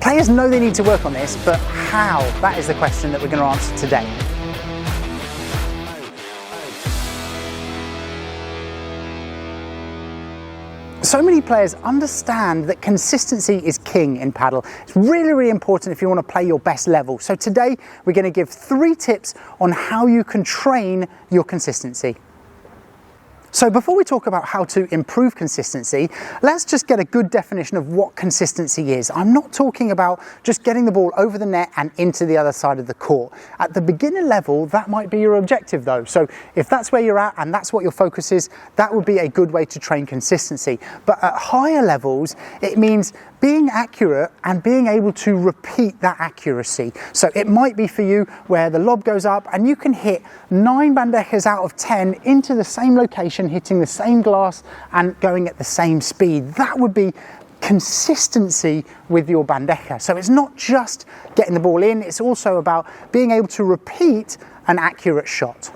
Players know they need to work on this, but how? That is the question that we're going to answer today. So many players understand that consistency is king in paddle. It's really, really important if you want to play your best level. So today we're going to give 3 tips on how you can train your consistency. So before we talk about how to improve consistency, let's just get a good definition of what consistency is. I'm not talking about just getting the ball over the net and into the other side of the court. At the beginner level, that might be your objective though. So if that's where you're at and that's what your focus is, that would be a good way to train consistency. But at higher levels, it means being accurate and being able to repeat that accuracy. So it might be for you where the lob goes up and you can hit 9 bandejas out of 10 into the same location, hitting the same glass and going at the same speed. That would be consistency with your bandeja. So it's not just getting the ball in, it's also about being able to repeat an accurate shot.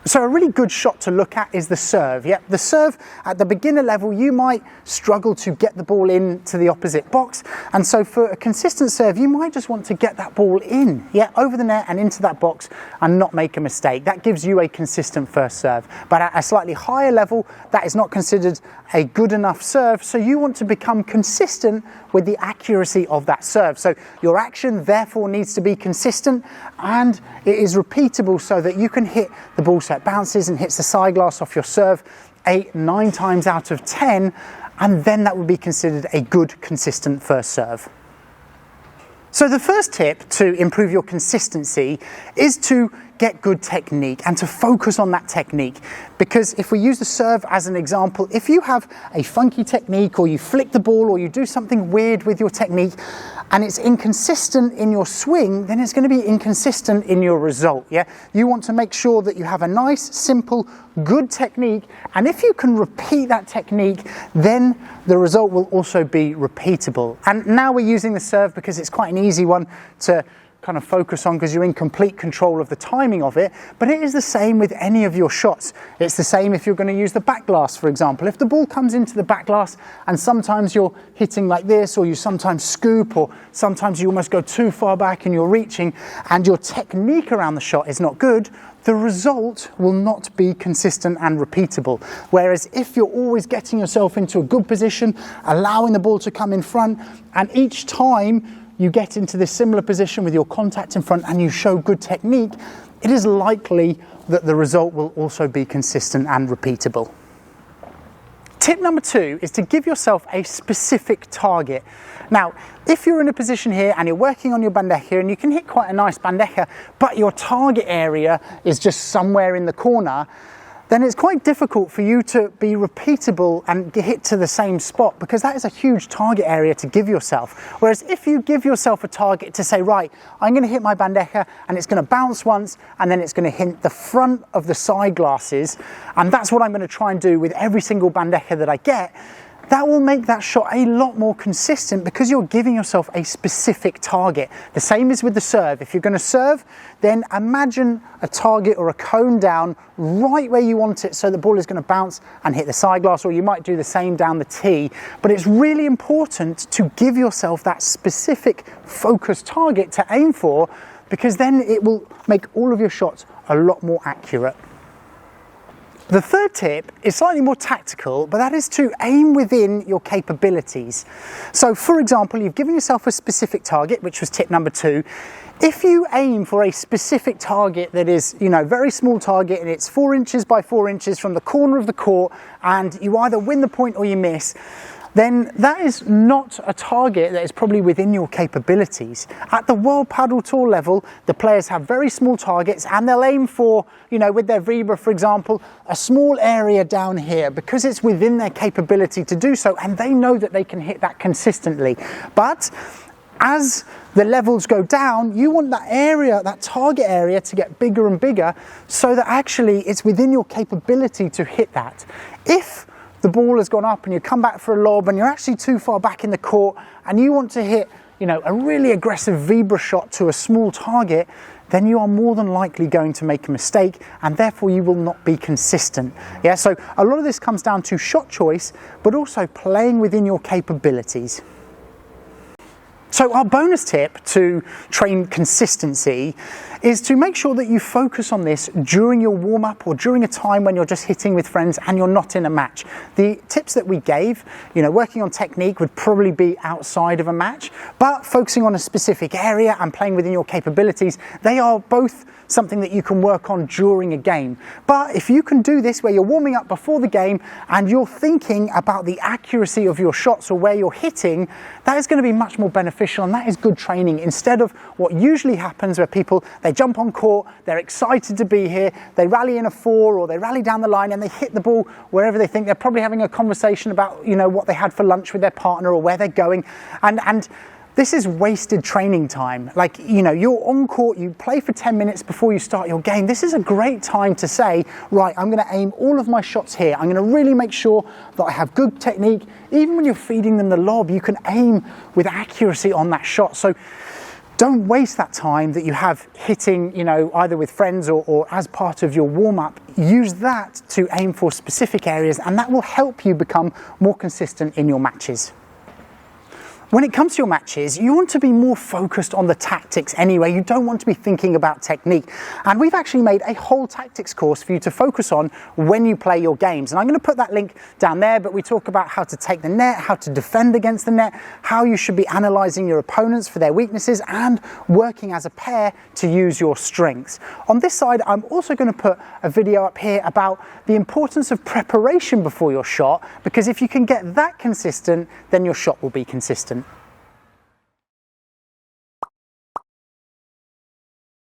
So a really good shot to look at is the serve. Yeah, the serve at the beginner level, you might struggle to get the ball into the opposite box. And so for a consistent serve, you might just want to get that ball in, yeah, over the net and into that box and not make a mistake. That gives you a consistent first serve. But at a slightly higher level, that is not considered a good enough serve. So you want to become consistent with the accuracy of that serve. So your action therefore needs to be consistent and it is repeatable so that you can hit the ball so it bounces and hits the side glass off your serve 8-9 times out of 10, and then that would be considered a good consistent first serve. So the first tip to improve your consistency is to get good technique and to focus on that technique. Because if we use the serve as an example, if you have a funky technique or you flick the ball or you do something weird with your technique and it's inconsistent in your swing, then it's going to be inconsistent in your result. Yeah, you want to make sure that you have a nice, simple, good technique, and if you can repeat that technique, then the result will also be repeatable. And now we're using the serve because it's quite an easy one to kind of focus on because you're in complete control of the timing of it, but it is the same with any of your shots. It's the same if you're going to use the back glass, for example. If the ball comes into the back glass and sometimes you're hitting like this, or you sometimes scoop, or sometimes you almost go too far back and you're reaching and your technique around the shot is not good, the result will not be consistent and repeatable. Whereas if you're always getting yourself into a good position, allowing the ball to come in front, and each time you get into this similar position with your contact in front and you show good technique, it is likely that the result will also be consistent and repeatable. Tip number 2 is to give yourself a specific target. Now, if you're in a position here and you're working on your bandeja and you can hit quite a nice bandeja, but your target area is just somewhere in the corner, then it's quite difficult for you to be repeatable and hit to the same spot, because that is a huge target area to give yourself. Whereas if you give yourself a target to say, right, I'm going to hit my bandeja and it's going to bounce once and then it's going to hit the front of the side glasses, and that's what I'm going to try and do with every single bandeja that I get, that will make that shot a lot more consistent because you're giving yourself a specific target. The same is with the serve. If you're going to serve, then imagine a target or a cone down right where you want it, so the ball is going to bounce and hit the side glass, or you might do the same down the tee. But it's really important to give yourself that specific focused target to aim for, because then it will make all of your shots a lot more accurate. The third tip is slightly more tactical, but that is to aim within your capabilities. So for example, you've given yourself a specific target, which was tip number 2. If you aim for a specific target that is, very small target, and it's 4 inches by 4 inches from the corner of the court, and you either win the point or you miss, then that is not a target that is probably within your capabilities. At the World Padel Tour level, the players have very small targets and they'll aim for, with their Vibra, for example, a small area down here because it's within their capability to do so, and they know that they can hit that consistently. But as the levels go down, you want that area, that target area, to get bigger and bigger so that actually it's within your capability to hit that. If the ball has gone up and you come back for a lob and you're actually too far back in the court and you want to hit, a really aggressive Vibra shot to a small target, then you are more than likely going to make a mistake and therefore you will not be consistent. Yeah, so a lot of this comes down to shot choice, but also playing within your capabilities. So our bonus tip to train consistency is to make sure that you focus on this during your warm-up or during a time when you're just hitting with friends and you're not in a match. The tips that we gave, working on technique would probably be outside of a match, but focusing on a specific area and playing within your capabilities, they are both something that you can work on during a game. But if you can do this where you're warming up before the game and you're thinking about the accuracy of your shots or where you're hitting, that is going to be much more beneficial, and that is good training instead of what usually happens where people, they jump on court, they're excited to be here, they rally in a 4 or they rally down the line and they hit the ball wherever they think. They're probably having a conversation about what they had for lunch with their partner or where they're going, and this is wasted training time. Like, you're on court, you play for 10 minutes before you start your game. This is a great time to say, right, I'm going to aim all of my shots here. I'm going to really make sure that I have good technique. Even when you're feeding them the lob, you can aim with accuracy on that shot. So don't waste that time that you have hitting, either with friends or as part of your warm-up. Use that to aim for specific areas, and that will help you become more consistent in your matches. When it comes to your matches, you want to be more focused on the tactics anyway. You don't want to be thinking about technique. And we've actually made a whole tactics course for you to focus on when you play your games. And I'm going to put that link down there, but we talk about how to take the net, how to defend against the net, how you should be analysing your opponents for their weaknesses, and working as a pair to use your strengths. On this side, I'm also going to put a video up here about the importance of preparation before your shot, because if you can get that consistent, then your shot will be consistent.